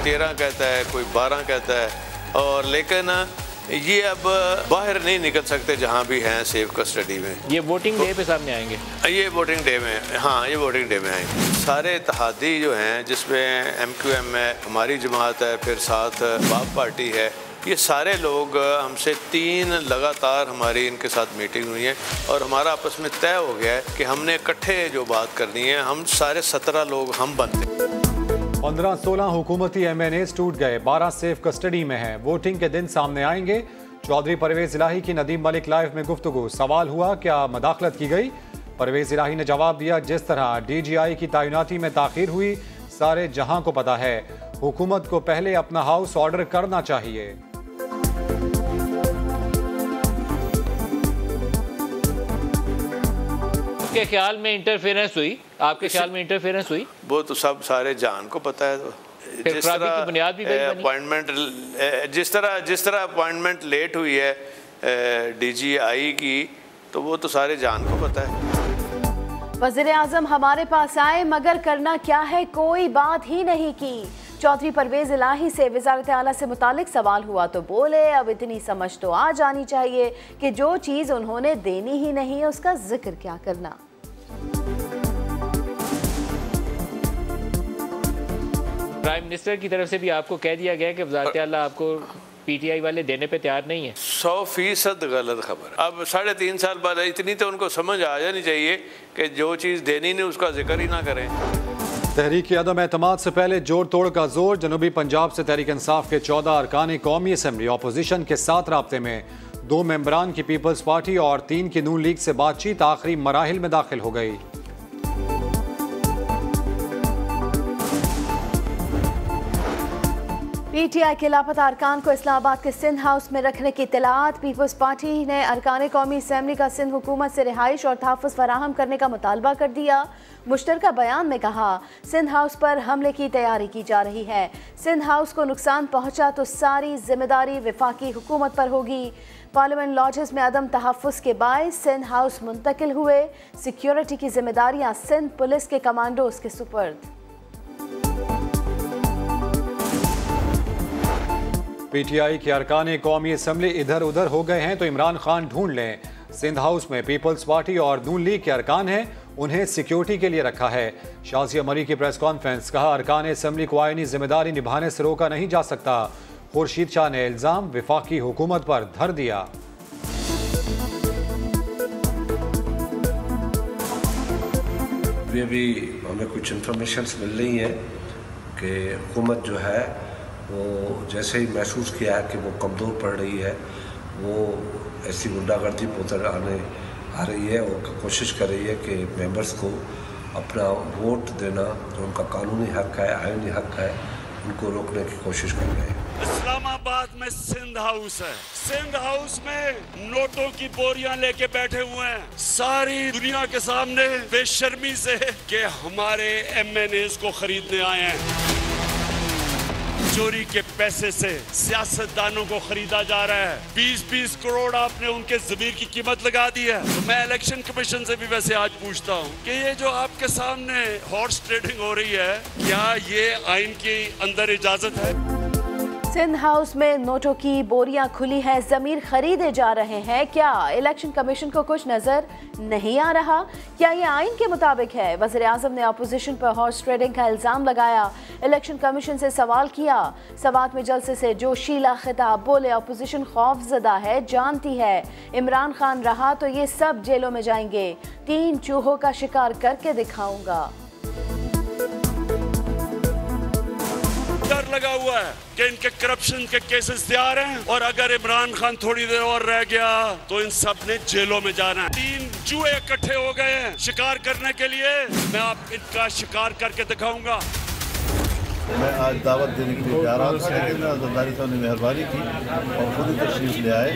13 कहता है, कोई 12 कहता है, और लेकिन ये अब बाहर नहीं निकल सकते जहाँ भी हैं सेफ कस्टडी में। ये वोटिंग डे पे सामने आएंगे? ये वोटिंग डे में, हाँ, ये वोटिंग डे में आएंगे। सारे इत्तेहादी जो हैं, जिसमें MQM है, हमारी जमात है, फिर साथ बाप पार्टी है, ये सारे लोग हमसे 3 लगातार हमारी इनके साथ मीटिंग हुई है और हमारा आपस में तय हो गया है कि हमने इकट्ठे जो बात करनी है, हम सारे 17 लोग हम बनते। 15-16 हुकूमती MNAs टूट गए, 12 सेफ कस्टडी में हैं। वोटिंग के दिन सामने आएंगे। चौधरी परवेज इलाही की नदीम मलिक लाइव में गुफ्तगू। सवाल हुआ क्या मदाखलत की गई? परवेज इलाही ने जवाब दिया, जिस तरह DGI की तैनाती में ताखीर हुई सारे जहां को पता है। हुकूमत को पहले अपना हाउस ऑर्डर करना चाहिए। आपके ख्याल में इंटरफेरेंस हुई? आपके ख्याल में इंटरफेरेंस हुई? वो तो सब सारे जान को पता है। तो जिस तरह अपॉइंटमेंट लेट हुई है DGI की, तो वो तो सारे जान को पता है। वज़ीर आज़म हमारे पास आए मगर करना क्या है, कोई बात ही नहीं की। चौधरी परवेज इलाही से वज़ारत आला से मुतालिक सवाल हुआ तो बोले, अब इतनी समझ तो आ जानी चाहिए कि जो चीज़ उन्होंने देनी ही नहीं है उसका जिक्र क्या करना। प्राइम मिनिस्टर की तरफ से भी आपको कह दिया गया कि वज़ारत आला आपको PTI वाले देने पे तैयार नहीं है। 100% गलत खबर। अब 3.5 साल बाद इतनी तो उनको समझ आ जानी चाहिए कि जो चीज़ देनी नहीं उसका जिक्र ही ना करें। तहरीक अदम एतमाद से पहले जोड़ तोड़ का जोर। जनूबी पंजाब से तहरीक इंसाफ के 14 अरकान कौमी असम्बली अपोजिशन के साथ राब्ते में। 2 मेंबरान की पीपल्स पार्टी और 3 की नून लीग से बातचीत आखिरी मराहिल में दाखिल हो गई। PTI के लापता अरकान को इस्लामाबाद के सिंध हाउस में रखने की इत्तलात। पीपल्स पार्टी ने अरकान कौमी असम्बली का सिंध हुकूमत से रिहाइश और तहफ़्फ़ुज़ फराहम करने का मुतालबा कर दिया। मुश्तरका बयान में कहा, सिंध हाउस पर हमले की तैयारी की जा रही है। सिंध हाउस को नुकसान पहुंचा तो सारी जिम्मेदारी वफाकी हुकूमत पर होगी। पार्लियामेंट लॉजेस में अदम तहफ़्फ़ुज़ के बायस सिंध हाउस मुंतकिल हुए। सिक्योरिटी की जिम्मेदारियाँ सिंध पुलिस के कमांडोज के सुपर्द। PTI के अरकान कौमी असम्बली इधर उधर हो गए हैं तो इमरान खान ढूंढ लें। सिंध हाउस में पीपल्स पार्टी और नून लीग के अरकान हैं, उन्हें सिक्योरिटी के लिए रखा है। शाजिया मरी की प्रेस कॉन्फ्रेंस। कहा, अरकान असम्बली को आईनी जिम्मेदारी निभाने से रोका नहीं जा सकता। खुर्शीद शाह ने इल्ज़ाम वफाकी हुकूमत पर धर दिया। भी हमें कुछ इंफॉर्मेशन मिल रही हैं कि हुकूमत जो है वो जैसे ही महसूस किया है कि वो कमज़ोर पड़ रही है, वो ऐसी गुंडागर्दी पर आ रही है और कोशिश कर रही है कि मेंबर्स को अपना वोट देना जो उनका कानूनी हक है, आईनी हक है, उनको रोकने की कोशिश कर रहे हैं। इस्लामाबाद में सिंध हाउस है। सिंध हाउस में नोटों की बोरियां लेके बैठे हुए हैं सारी दुनिया के सामने बेशर्मी से कि हमारे MNAs को खरीदने आए हैं। चोरी के पैसे से सियासतदानों को खरीदा जा रहा है। 20-20 करोड़ आपने उनके ज़मीर की कीमत लगा दी है। तो मैं इलेक्शन कमीशन से भी वैसे आज पूछता हूँ कि ये जो आपके सामने हॉर्स ट्रेडिंग हो रही है, क्या ये आइन के अंदर इजाजत है? सिंध हाउस में नोटों की बोरियां खुली हैं, ज़मीर खरीदे जा रहे हैं। क्या इलेक्शन कमीशन को कुछ नज़र नहीं आ रहा? क्या ये आइन के मुताबिक है? वज़ीर आज़म ने अपोजिशन पर हॉर्स ट्रेडिंग का इल्ज़ाम लगाया। इलेक्शन कमीशन से सवाल किया। सवात में जलसे से जोशीला खिताब। बोले, अपोजिशन खौफजदा है, जानती है इमरान खान रहा तो ये सब जेलों में जाएंगे। 3 चूहों का शिकार करके दिखाऊंगा। डर लगा हुआ है कि इनके करप्शन के केसेस तैयार हैं और अगर इमरान खान थोड़ी देर और रह गया तो इन सब ने जेलों में जाना है। 3 चूहे इकट्ठे हो गए हैं शिकार करने के लिए। मैं आप इनका शिकार करके दिखाऊंगा। मैं आज दावत देने के लिए जा रहा था, लेकिन जरदारी साहब ने मेहरबानी की और खुद ही तशरीफ ले आए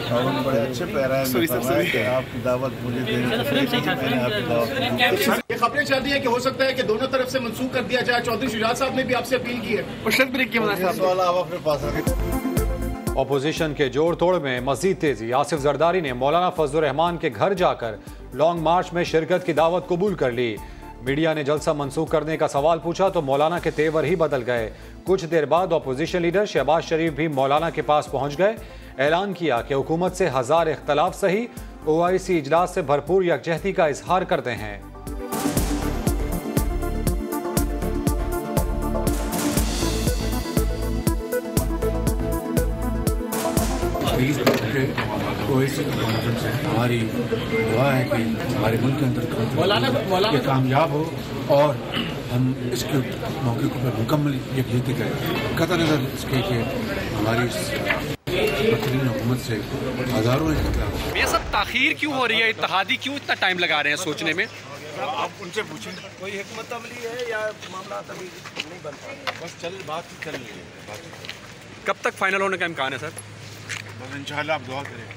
और उन बड़े अच्छे पैराए में फरमाया कि आपकी दावत मुझे देने मैंने आपकी दावत। ये खबरें चल रही है कि हो सकता है कि दोनों तरफ से मंसूख कर दिया जाए। चौधरी शुजात साहब ने भी आपसे अपील की है। सवाल आप अपने पास रखें। अपोजिशन के जोड़ तोड़ में मजीद तेजी। आसिफ जरदारी ने मौलाना फजलुर रहमान के घर जाकर लॉन्ग मार्च में शिरकत की दावत कबूल कर ली। मीडिया ने जलसा मंसूख करने का सवाल पूछा तो मौलाना के तेवर ही बदल गए। कुछ देर बाद अपोजिशन लीडर शहबाज शरीफ भी मौलाना के पास पहुंच गए। ऐलान किया कि हुकूमत से 1000 इख्तलाफ सही, ओआईसी इजलास से भरपूर यकजहती का इजहार करते हैं। हमारी दुआ है कि हमारे मुल्क के अंदर ये कामयाब हो और हम इसके मौके पर मुकम्मल यकजहती करें। कतई नज़र इसके कि हमारी हुकूमत से हज़ारों ये सब ताख़ीर क्यों हो रही है? इत्तेहादी क्यों इतना टाइम लगा रहे हैं सोचने में? आप उनसे पूछें कोई हिकमत अमली है या मामला अभी नहीं बनता, बस बात चल रही है। कब तक फाइनल होने का इम्कान है सर? इंशाअल्लाह आप दुआ करें।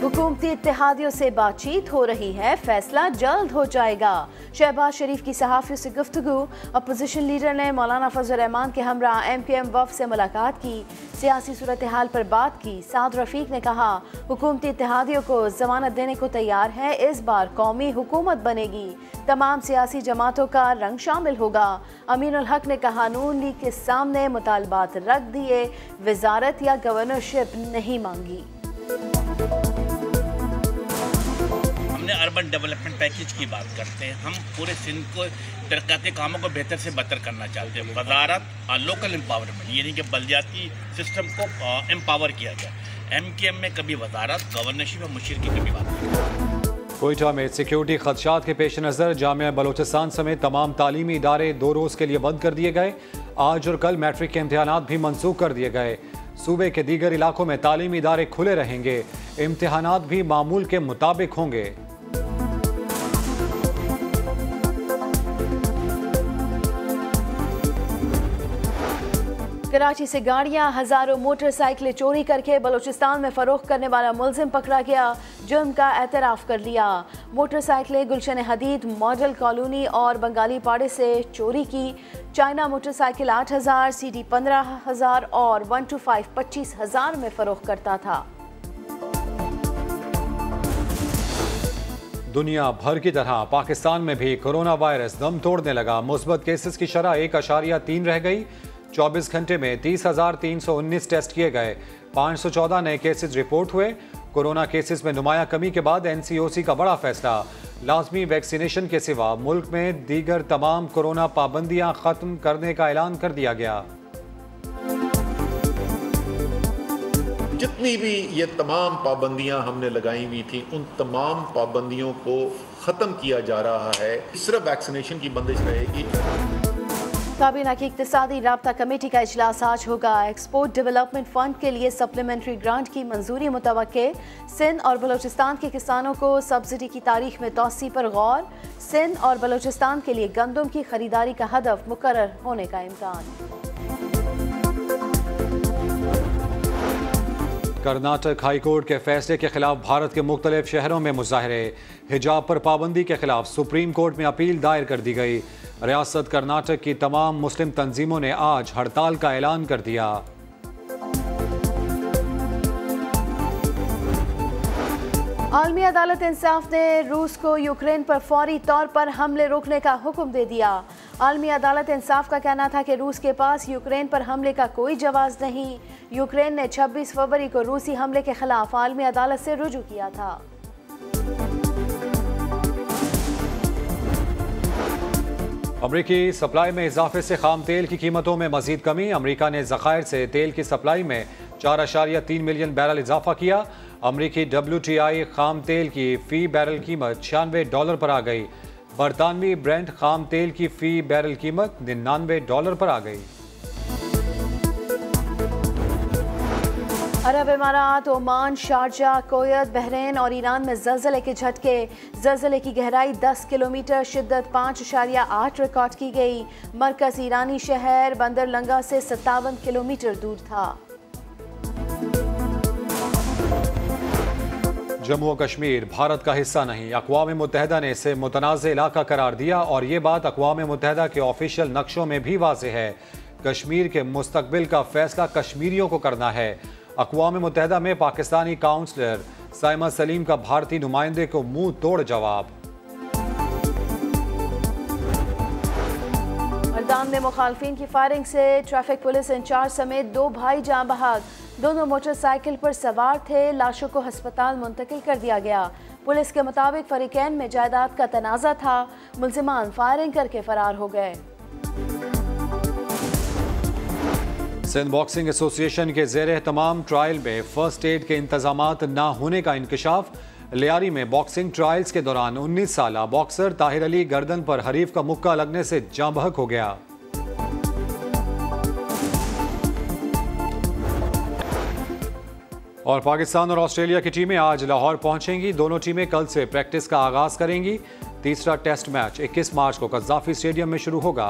हुकूमती इत्तेहादियों से बातचीत हो रही है, फैसला जल्द हो जाएगा। शहबाज शरीफ की सहाफ़ियों से गुफ्तगू। अपोजिशन लीडर ने मौलाना फजल रहमान के हमरा MQM वफ़द से मुलाकात की, सियासी सूरत हाल पर बात की। साद रफ़ीक ने कहा हुकूमती इत्तेहादियों को जमानत देने को तैयार है, इस बार कौमी हुकूमत बनेगी, तमाम सियासी जमातों का रंग शामिल होगा। अमीनुल हक ने कहा नून लीग के सामने मुतालबात रख दिए, वजारत या गवर्नरशिप नहीं मांगी। हमने अर्बन डेवलपमेंट पैकेज की बात करते हैं, हम पूरे सिंध को तरक्याती कामों को बेहतर से बेहतर करना चाहते हैं। वजारत और लोकल एम्पावरमेंट यानी कि बल्दियाती सिस्टम को एम्पावर किया गया। MQM में कभी वजारत, गवर्नरशिप और मुशीर की कभी बात नहीं। कोयटा में सिक्योरिटी खदशात के पेश नज़र जामिया बलोचिस्तान समेत तमाम तालीमी इदारे 2 रोज़ के लिए बंद कर दिए गए। आज और कल मैट्रिक के इम्तहानात भी मनसूख कर दिए गए। सूबे के दीगर इलाकों में तालीमी इदारे खुले रहेंगे, इम्तहानात भी मामूल के मुताबिक होंगे। कराची से गाड़ियां, हजारों मोटरसाइकिलें चोरी करके बलूचिस्तान में फरोख्त करने वाला मुलजिम पकड़ा गया, जुर्म का एतराफ़ कर लिया। मोटरसाइकिलें गुलशन हदीद, मॉडल कॉलोनी और बंगाली पाड़े से चोरी की। चाइना मोटरसाइकिल 8000, CD 15000 और 125 25,000 में फरोख्त करता था। दुनिया भर की तरह पाकिस्तान में भी कोरोना वायरस दम तोड़ने लगा। मुस्बत केसेस की शरह 1.3 रह गई। 24 घंटे में 30,319 टेस्ट किए गए, 514 नए केसेस रिपोर्ट हुए। कोरोना केसेस में नुमाया कमी के बाद NCOC का बड़ा फैसला, लाजमी वैक्सीनेशन के सिवा मुल्क में दीगर तमाम कोरोना पाबंदियां खत्म करने का ऐलान कर दिया गया। जितनी भी ये तमाम पाबंदियां हमने लगाई हुई थी, उन तमाम पाबंदियों को ख़त्म किया जा रहा है। सिर्फ वैक्सीनेशन की बंदिश रहेगी। काबीना की इक्तिसादी राब्ता कमेटी का इजलास आज होगा। एक्सपोर्ट डेवलपमेंट फंड के लिए सप्लीमेंट्री ग्रांट की मंजूरी मुतवक्के। सिंध और बलूचिस्तान के किसानों को सब्सिडी की तारीख में तौसी पर गौर। सिंध और बलूचिस्तान के लिए गंदम की खरीदारी का हदफ मुकर्रर होने का इम्कान। कर्नाटक हाई कोर्ट के फैसले के खिलाफ भारत के मुख्तलिफ शहरों में मुजाहरे। हिजाब पर पाबंदी के खिलाफ सुप्रीम कोर्ट में अपील दायर कर दी गई। रियासत कर्नाटक की तमाम मुस्लिम तंजीमों ने आज हड़ताल का ऐलान कर दिया। आलमी अदालत इंसाफ ने रूस को यूक्रेन पर फौरी तौर पर हमले रोकने का हुक्म दे दिया। आलमी अदालत इंसाफ का कहना था कि रूस के पास यूक्रेन पर हमले का कोई जवाब नहीं। यूक्रेन ने 26 फरवरी को रूसी हमले के खिलाफ आलमी अदालत से रुजू किया था। अमरीकी सप्लाई में इजाफे से खाम तेल की कीमतों में मजीद कमी। अमरीका ने ज़खायर से तेल की सप्लाई में 4.3 मिलियन बैरल इजाफा किया। अमरीकी WTI खाम तेल की फ़ी बैरल कीमत $96 पर आ गई। बरतानवी ब्रेंट खाम तेल की फ़ी बैरल कीमत $99 पर आ गई। अरब इमारात, ओमान, शारजा, कोयत, बहरीन और ईरान में ज़लज़ले के झटके। ज़लज़ले की गहराई 10 किलोमीटर, शिद्दत 5.8 रिकॉर्ड की गई। मरकज़ ईरानी शहर बंदर लंगा से 57 किलोमीटर दूर था। जम्मू और कश्मीर भारत का हिस्सा नहीं, अक़वाम मुत्तहिदा ने इसे मुतनाज़ इलाका करार दिया और ये बात अक़वाम मुत्तहिदा के ऑफिशियल नक्शों में भी वाज़ेह है। कश्मीर के मुस्तकबिल का फैसला कश्मीरियों को करना है। अक़वाम मुत्तहिदा में पाकिस्तानी काउंसलर साइमा सलीम का भारतीय नुमाइंदे को मुंह तोड़ जवाब। पाकिस्तान में मुखालफिन की फायरिंग से ट्रैफिक पुलिस इंचार्ज समेत 2 भाई जाँ बहक। दोनों मोटरसाइकिल पर सवार थे। लाशों को अस्पताल मुंतकिल कर दिया गया। पुलिस के मुताबिक फरीकैन में जायदाद का तनाज़ा था। मुल्जिमान फायरिंग करके फरार हो गए। सिंध बॉक्सिंग एसोसिएशन के ज़ेर एहतमाम ट्रायल में फर्स्ट एड के इंतजामात न होने का इंकशाफ। लियारी में बॉक्सिंग ट्रायल्स के दौरान 19 साला बॉक्सर ताहिर अली गर्दन पर हरीफ का मुक्का लगने से जाँ बहक हो गया। और पाकिस्तान और ऑस्ट्रेलिया की टीमें आज लाहौर पहुंचेंगी। दोनों टीमें कल से प्रैक्टिस का आगाज करेंगी। तीसरा टेस्ट मैच 21 मार्च को कज़ाफ़ी स्टेडियम में शुरू होगा।